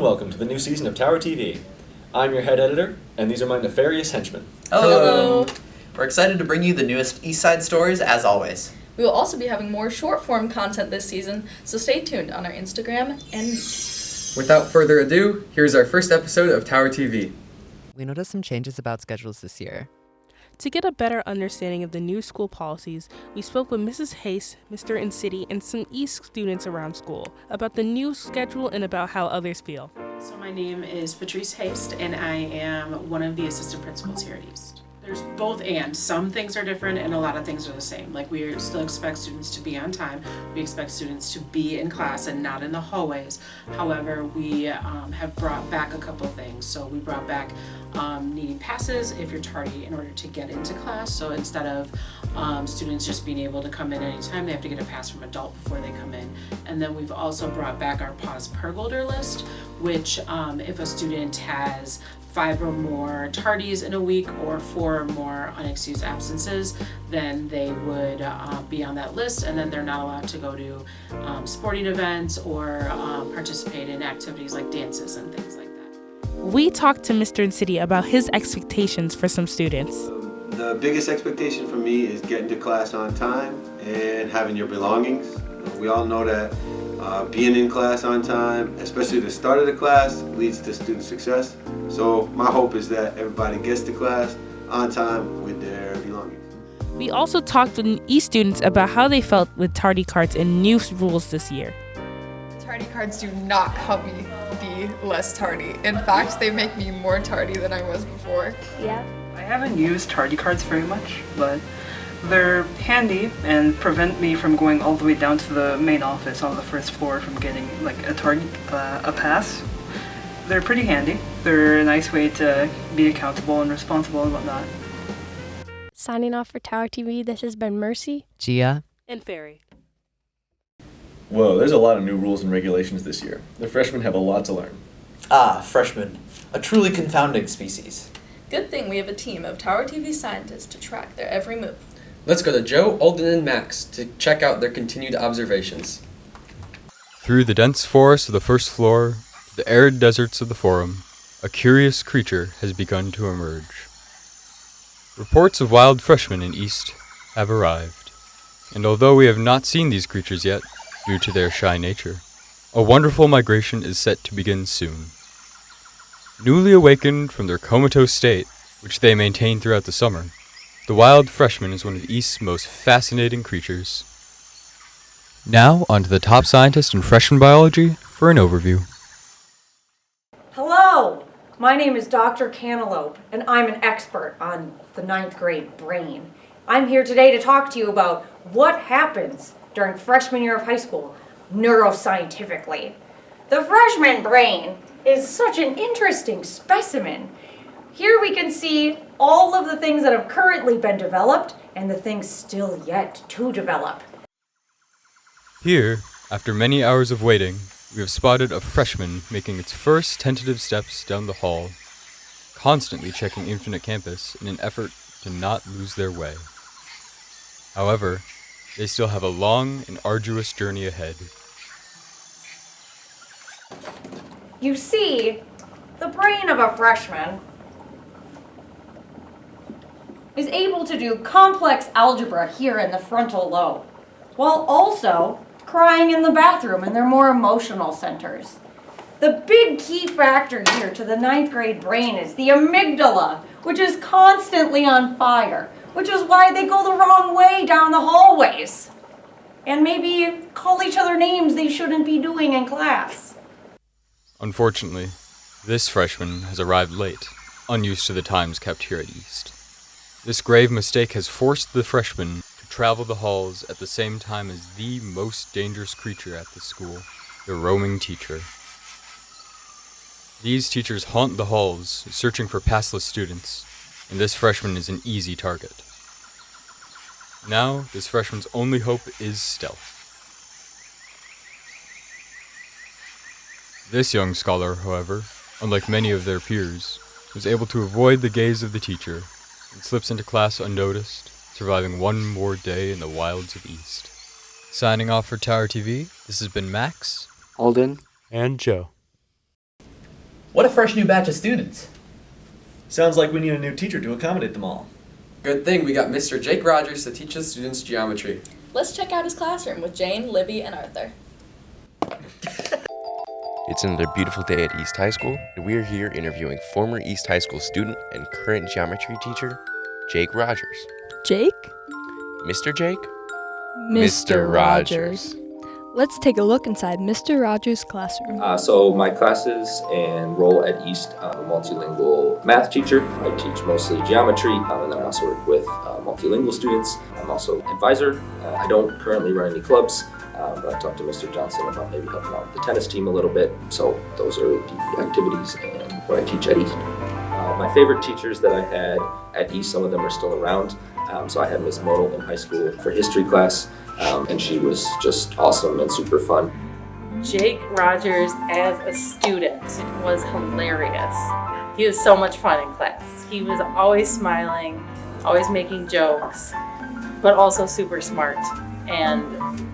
welcome to the new season of Tower TV. I'm your head editor, and these are my nefarious henchmen. Hello! We're excited to bring you the newest East Side stories, as always. We will also be having more short-form content this season, so stay tuned on our Instagram and Meet. Without further ado, here's our first episode of Tower TV. We noticed some changes about schedules this year. To get a better understanding of the new school policies, we spoke with Mrs. Hayes, Mr. Incity, and some East students around school about the new schedule and about how others feel. So my name is Patrice Haste, and I am one of the assistant principals here at East. There's both and. Some things are different and a lot of things are the same. Like we still expect students to be on time. We expect students to be in class and not in the hallways. However, we have brought back a couple of things. So we brought back needing passes if you're tardy in order to get into class. So instead of students just being able to come in anytime, they have to get a pass from adult before they come in. And then we've also brought back our pause pergolder list, which if a student has 5 or more tardies in a week or 4 or more unexcused absences, then they would be on that list, and then they're not allowed to go to sporting events or participate in activities like dances and things like that. We talked to Mr. Incity about his expectations for some students. The biggest expectation for me is getting to class on time and having your belongings. We all know that being in class on time, especially the start of the class, leads to student success. So my hope is that everybody gets to class on time with their belongings. We also talked with East students about how they felt with tardy cards and new rules this year. Tardy cards do not help me be less tardy. In fact, they make me more tardy than I was before. Yeah. I haven't used tardy cards very much, but they're handy and prevent me from going all the way down to the main office on the first floor from getting like a pass. They're pretty handy. They're a nice way to be accountable and responsible and whatnot. Signing off for Tower TV, this has been Mercy, Gia, and Ferry. Whoa, there's a lot of new rules and regulations this year. The freshmen have a lot to learn. Freshmen, a truly confounding species. Good thing we have a team of Tower TV scientists to track their every move. Let's go to Joe, Alden, and Max to check out their continued observations. Through the dense forest of the first floor, to the arid deserts of the forum, a curious creature has begun to emerge. Reports of wild freshmen in East have arrived, and although we have not seen these creatures yet, due to their shy nature, a wonderful migration is set to begin soon. Newly awakened from their comatose state, which they maintain throughout the summer, the wild freshman is one of East's most fascinating creatures. Now, on to the top scientist in freshman biology for an overview. Hello! My name is Dr. Cantaloupe, and I'm an expert on the 9th grade brain. I'm here today to talk to you about what happens during freshman year of high school, neuroscientifically. The freshman brain is such an interesting specimen. Here we can see all of the things that have currently been developed and the things still yet to develop. Here, after many hours of waiting, we have spotted a freshman making its first tentative steps down the hall, constantly checking Infinite Campus in an effort to not lose their way. However, they still have a long and arduous journey ahead. You see, the brain of a freshman is able to do complex algebra here in the frontal lobe, while also crying in the bathroom in their more emotional centers. The big key factor here to the 9th grade brain is the amygdala, which is constantly on fire, which is why they go the wrong way down the hallways, and maybe call each other names they shouldn't be doing in class. Unfortunately, this freshman has arrived late, unused to the times kept here at East. This grave mistake has forced the freshman to travel the halls at the same time as the most dangerous creature at the school, the roaming teacher. These teachers haunt the halls, searching for passless students, and this freshman is an easy target. Now, this freshman's only hope is stealth. This young scholar, however, unlike many of their peers, was able to avoid the gaze of the teacher and slips into class unnoticed, surviving one more day in the wilds of East. Signing off for Tower TV, this has been Max, Alden, and Joe. What a fresh new batch of students. Sounds like we need a new teacher to accommodate them all. Good thing we got Mr. Jake Rodgers to teach the students geometry. Let's check out his classroom with Jane, Libby, and Arthur. It's another beautiful day at East High School, and we are here interviewing former East High School student and current geometry teacher, Jake Rodgers. Jake? Mr. Jake? Mr. Rodgers. Let's take a look inside Mr. Rodgers' classroom. So my classes and role at East, I'm a multilingual math teacher. I teach mostly geometry, and then I also work with multilingual students. I'm also an advisor. I don't currently run any clubs, but I talked to Mr. Johnson about maybe helping out with the tennis team a little bit. So those are the activities and what I teach at East. My favorite teachers that I had at East, some of them are still around. So I had Miss Modal in high school for history class, and she was just awesome and super fun. Jake Rodgers as a student was hilarious. He was so much fun in class. He was always smiling, always making jokes, but also super smart and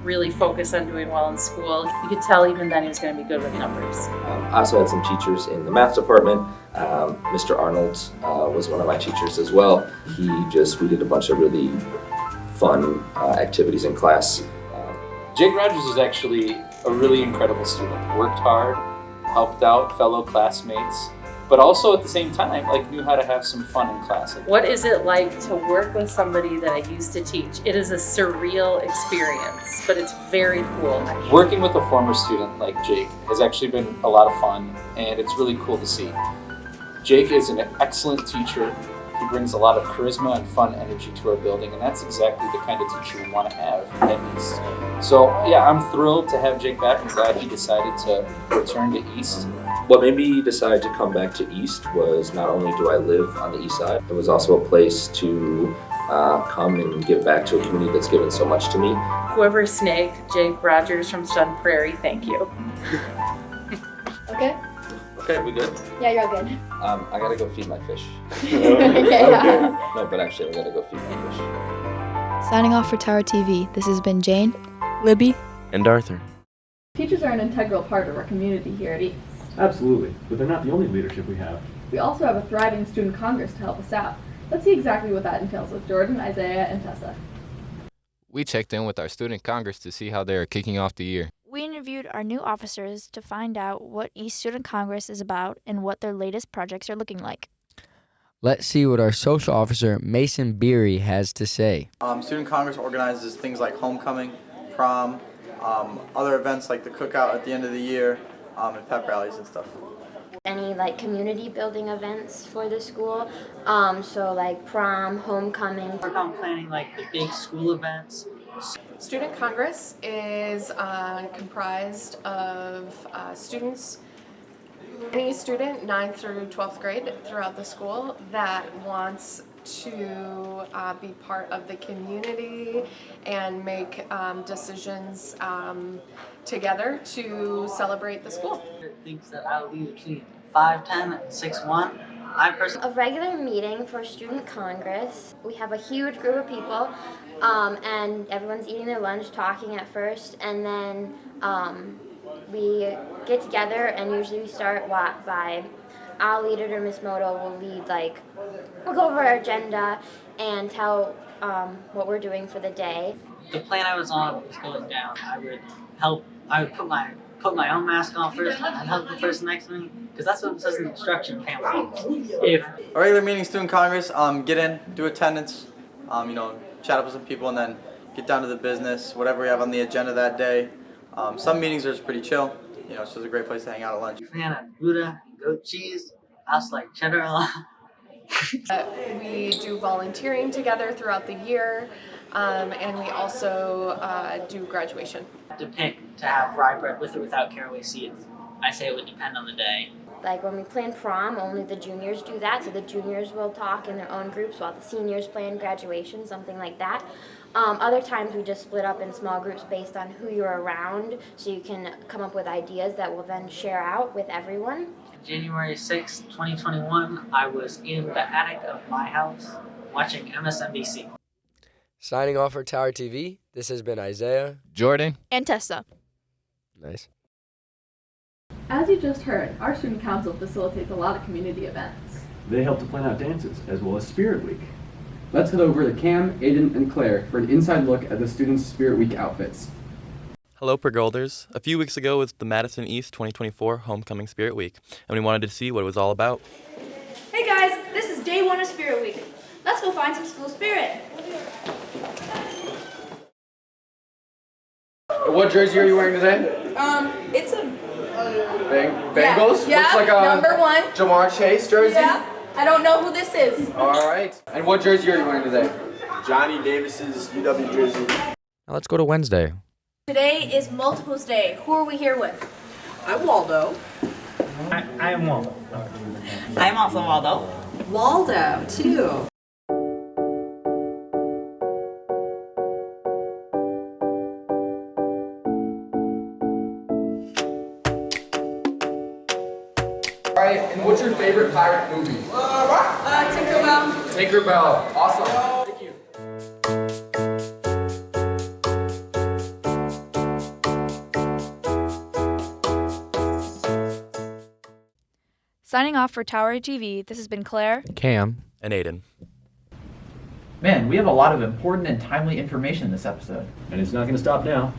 really focused on doing well in school. You could tell even then he was going to be good with numbers. I also had some teachers in the math department. Mr. Arnold was one of my teachers as well. We did a bunch of really fun activities in class. Jake Rodgers is actually a really incredible student. Worked hard, helped out fellow classmates, but also at the same time, knew how to have some fun in class. What is it like to work with somebody that I used to teach? It is a surreal experience, but it's very cool. Working with a former student like Jake has actually been a lot of fun, and it's really cool to see. Jake is an excellent teacher. He brings a lot of charisma and fun energy to our building, and that's exactly the kind of teacher we want to have at East. So yeah, I'm thrilled to have Jake back. I'm glad he decided to return to East. What made me decide to come back to East was not only do I live on the East Side, it was also a place to come and give back to a community that's given so much to me. Whoever snagged Jake Rodgers from Sun Prairie, thank you. Okay? Okay, we good? Yeah, you're all good. I gotta go feed my fish. Okay, yeah. No, but actually I gotta go feed my fish. Signing off for Tower TV, this has been Jane, Libby, and Arthur. Teachers are an integral part of our community here at East. Absolutely, but they're not the only leadership we have. We also have a thriving student congress to help us out. Let's see exactly what that entails with Jordan, Isaiah, and Tessa. We checked in with our student congress to see how they are kicking off the year. We interviewed our new officers to find out what East Student Congress is about and what their latest projects are looking like. Let's see what our social officer, Mason Beery, has to say. Student Congress organizes things like homecoming, prom, other events like the cookout at the end of the year, and pep rallies and stuff. Any community building events for the school, so prom, homecoming. Work on planning the big school events. Student Congress is comprised of students, any student 9th through 12th grade throughout the school that wants to be part of the community and make decisions together to celebrate the school. Things that I will be between 5'10" and 6'1". A regular meeting for Student Congress. We have a huge group of people, and everyone's eating their lunch, talking at first, and then we get together, and usually we start by I'll lead it or Miss Moto will lead, we'll go over our agenda and tell what we're doing for the day. The plan I was on was going down. I would put my own mask on first and help the person next to me, because that's what it says in the instruction pamphlet. If a regular meeting, Student Congress, get in, do attendance, chat up with some people, and then get down to the business, whatever we have on the agenda that day. Some meetings are just pretty chill. It's just a great place to hang out at lunch. Fan of Gouda and goat cheese. I also like cheddar a lot. We do volunteering together throughout the year, and we also do graduation. To pick to have rye bread with or without caraway seeds. I say it would depend on the day. When we plan prom, only the juniors do that, so the juniors will talk in their own groups while the seniors plan graduation, something like that. Other times we just split up in small groups based on who you're around, so you can come up with ideas that we'll then share out with everyone. January 6, 2021, I was in the attic of my house watching MSNBC. Signing off for Tower TV, this has been Isaiah, Jordan, and Tessa. Nice. As you just heard, our student council facilitates a lot of community events. They help to plan out dances, as well as Spirit Week. Let's head over to Cam, Aiden, and Claire for an inside look at the students' Spirit Week outfits. Hello, Pergolders. A few weeks ago was the Madison East 2024 Homecoming Spirit Week, and we wanted to see what it was all about. Hey guys, this is day one of Spirit Week. Let's go find some school spirit. What jersey are you wearing today? It's a Bengals? Yeah, Looks like a number 1. Jamar Chase jersey? Yeah, I don't know who this is. All right. And what jersey are you wearing today? Johnny Davis's UW jersey. Now let's go to Wednesday. Today is Multiples Day. Who are we here with? I'm Waldo. I am Waldo. I'm also Waldo. Waldo, too. All right, and what's your favorite pirate movie? Tinkerbell. Tinkerbell. Awesome. Thank you. Signing off for Tower TV, this has been Claire, Cam, And Aiden. Man, we have a lot of important and timely information this episode. And it's not going to stop now.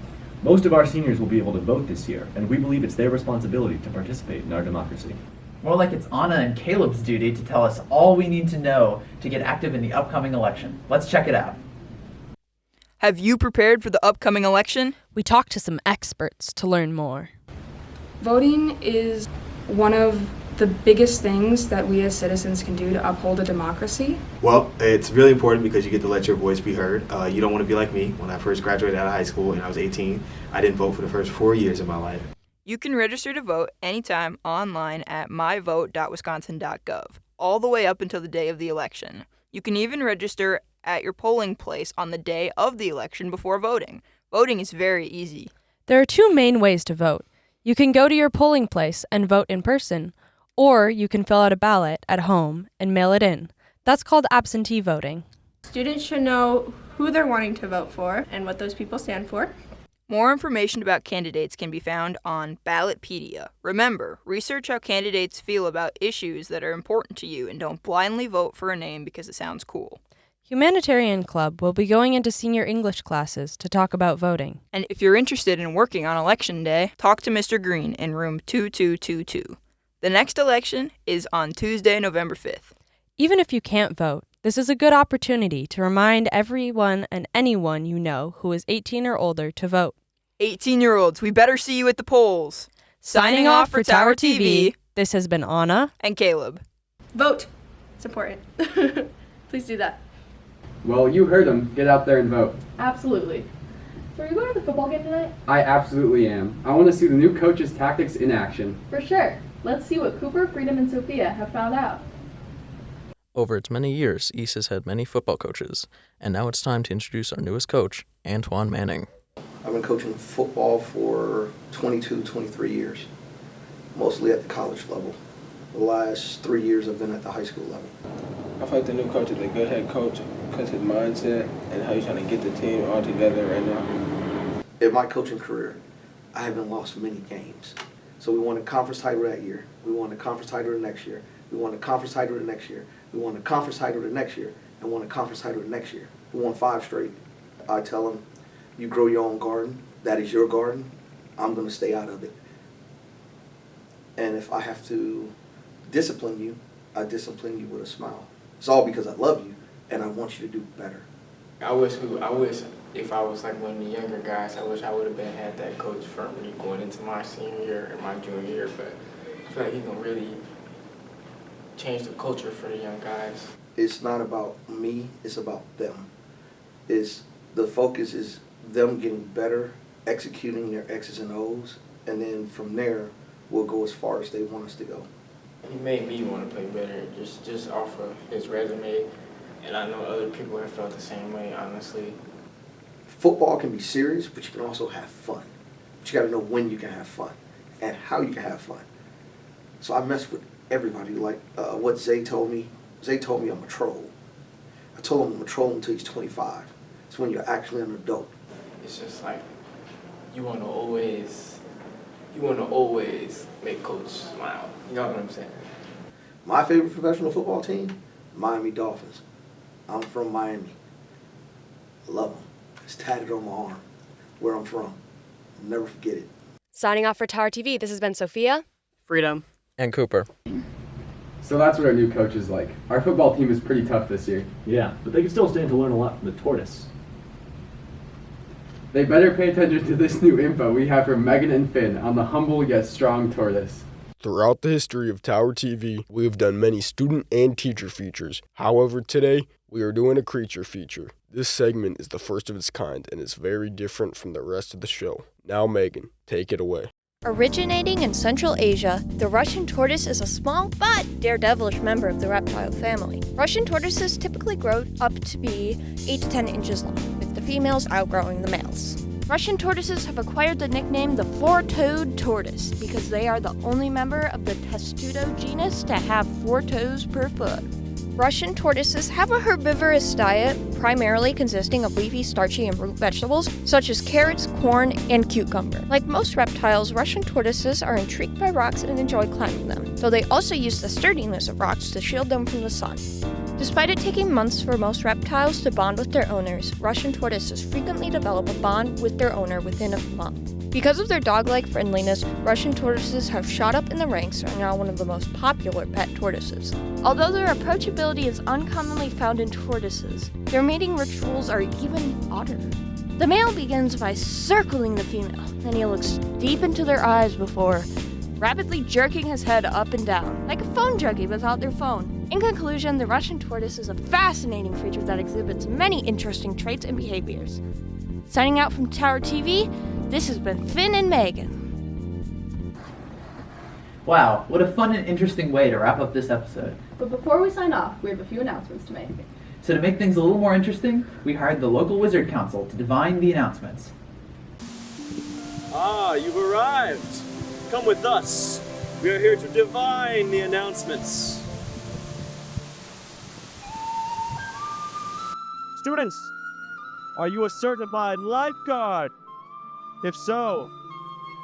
Most of our seniors will be able to vote this year, and we believe it's their responsibility to participate in our democracy. More like it's Anna and Caleb's duty to tell us all we need to know to get active in the upcoming election. Let's check it out. Have you prepared for the upcoming election? We talked to some experts to learn more. Voting is one of the biggest things that we as citizens can do to uphold a democracy. Well, it's really important because you get to let your voice be heard. You don't want to be like me. When I first graduated out of high school and I was 18, I didn't vote for the first 4 years of my life. You can register to vote anytime online at myvote.wisconsin.gov, all the way up until the day of the election. You can even register at your polling place on the day of the election before voting. Voting is very easy. There are two main ways to vote. You can go to your polling place and vote in person, or you can fill out a ballot at home and mail it in. That's called absentee voting. Students should know who they're wanting to vote for and what those people stand for. More information about candidates can be found on Ballotpedia. Remember, research how candidates feel about issues that are important to you and don't blindly vote for a name because it sounds cool. Humanitarian Club will be going into senior English classes to talk about voting. And if you're interested in working on Election Day, talk to Mr. Green in room 2222. The next election is on Tuesday, November 5th. Even if you can't vote, this is a good opportunity to remind everyone and anyone you know who is 18 or older to vote. 18-year-olds, we better see you at the polls. Signing off for Tower TV, this has been Anna and Caleb. Vote. It's important. Please do that. Well, you heard them. Get out there and vote. Absolutely. So are you going to the football game tonight? I absolutely am. I want to see the new coach's tactics in action. For sure. Let's see what Cooper, Freedom, and Sophia have found out. Over its many years, East has had many football coaches, and now it's time to introduce our newest coach, Antoine Manning. I've been coaching football for 22, 23 years, mostly at the college level. The last 3 years I've been at the high school level. I feel like the new coach is a good head coach because his mindset and how he's trying to get the team all together right now. In my coaching career, I haven't lost many games. So we won a conference title that year. We won a conference title the next year. We won a conference title the next year. We won a conference title the next year. And won a conference title the next year. We won 5 straight. I tell them, you grow your own garden. That is your garden. I'm going to stay out of it. And if I have to discipline you, I discipline you with a smile. It's all because I love you and I want you to do better. I wish if I was like one of the younger guys, I wish I would have had that coach for me going into my senior year or my junior year, but I feel like he's gonna really change the culture for the young guys. It's not about me, it's about them. The focus is them getting better, executing their X's and O's, and then from there, we'll go as far as they want us to go. He made me want to play better just off of his resume, and I know other people have felt the same way, honestly. Football can be serious, but you can also have fun. But you got to know when you can have fun and how you can have fun. So I mess with everybody, like what Zay told me. Zay told me I'm a troll. I told him I'm a troll until he's 25. It's when you're actually an adult. It's just like you want to always you want to always make coach smile. You know what I'm saying? My favorite professional football team, Miami Dolphins. I'm from Miami. I love them. It's tatted on my arm, where I'm from. I'll never forget it. Signing off for Tower TV, this has been Sophia, Freedom, and Cooper. So that's what our new coach is like. Our football team is pretty tough this year. Yeah, but they can still stand to learn a lot from the tortoise. They better pay attention to this new info we have from Megan and Finn on the humble yet strong tortoise. Throughout the history of Tower TV, we have done many student and teacher features. However, today, we are doing a creature feature. This segment is the first of its kind and is very different from the rest of the show. Now, Megan, take it away. Originating in Central Asia, the Russian tortoise is a small but daredevilish member of the reptile family. Russian tortoises typically grow up to be 8 to 10 inches long, with the females outgrowing the males. Russian tortoises have acquired the nickname the four-toed tortoise because they are the only member of the Testudo genus to have 4 toes per foot. Russian tortoises have a herbivorous diet, primarily consisting of leafy, starchy, and root vegetables, such as carrots, corn, and cucumber. Like most reptiles, Russian tortoises are intrigued by rocks and enjoy climbing them, though they also use the sturdiness of rocks to shield them from the sun. Despite it taking months for most reptiles to bond with their owners, Russian tortoises frequently develop a bond with their owner within a month. Because of their dog-like friendliness, Russian tortoises have shot up in the ranks and are now one of the most popular pet tortoises. Although their approachability is uncommonly found in tortoises, their mating rituals are even odder. The male begins by circling the female, then he looks deep into their eyes before rapidly jerking his head up and down, like a phone junkie without their phone. In conclusion, the Russian tortoise is a fascinating creature that exhibits many interesting traits and behaviors. Signing out from Tower TV, this has been Finn and Megan. Wow, what a fun and interesting way to wrap up this episode. But before we sign off, we have a few announcements to make. So to make things a little more interesting, we hired the local wizard council to divine the announcements. Ah, you've arrived. Come with us. We are here to divine the announcements. Students, are you a certified lifeguard? If so,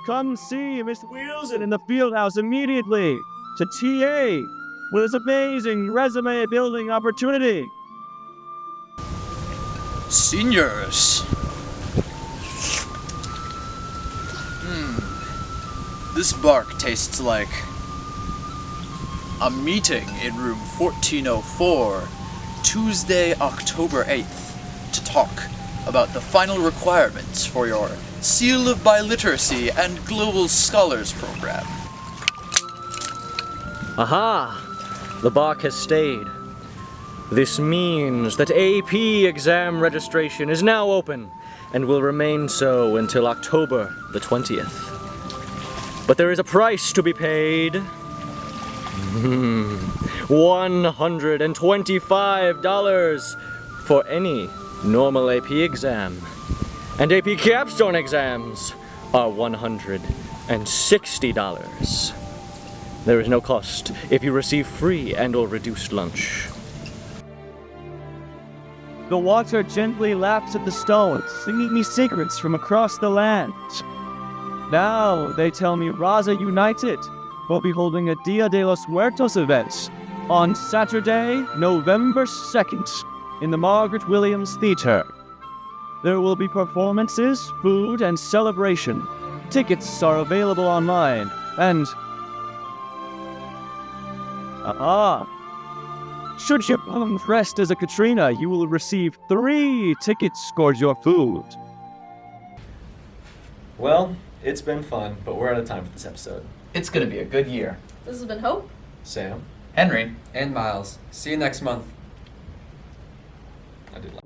come see Miss Wilson in the field house immediately to TA with this amazing resume building opportunity. Seniors. This bark tastes like a meeting in room 1404, Tuesday, October 8th, to talk about the final requirements for your Seal of Biliteracy and Global Scholars program. Aha! The bark has stayed. This means that AP exam registration is now open and will remain so until October the 20th. But there is a price to be paid. $125 for any normal AP exam. And AP capstone exams are $160. There is no cost if you receive free and/or reduced lunch. The water gently laps at the stones, singing me secrets from across the land. Now, they tell me Raza United will be holding a Dia de los Muertos event on Saturday, November 2nd, in the Margaret Williams Theater. There will be performances, food, and celebration. Tickets are available online, and should you come dressed as a Katrina, you will receive 3 tickets towards your food. Well, it's been fun, but we're out of time for this episode. It's gonna be a good year. This has been Hope, Sam, Henry, and Miles. See you next month. I did like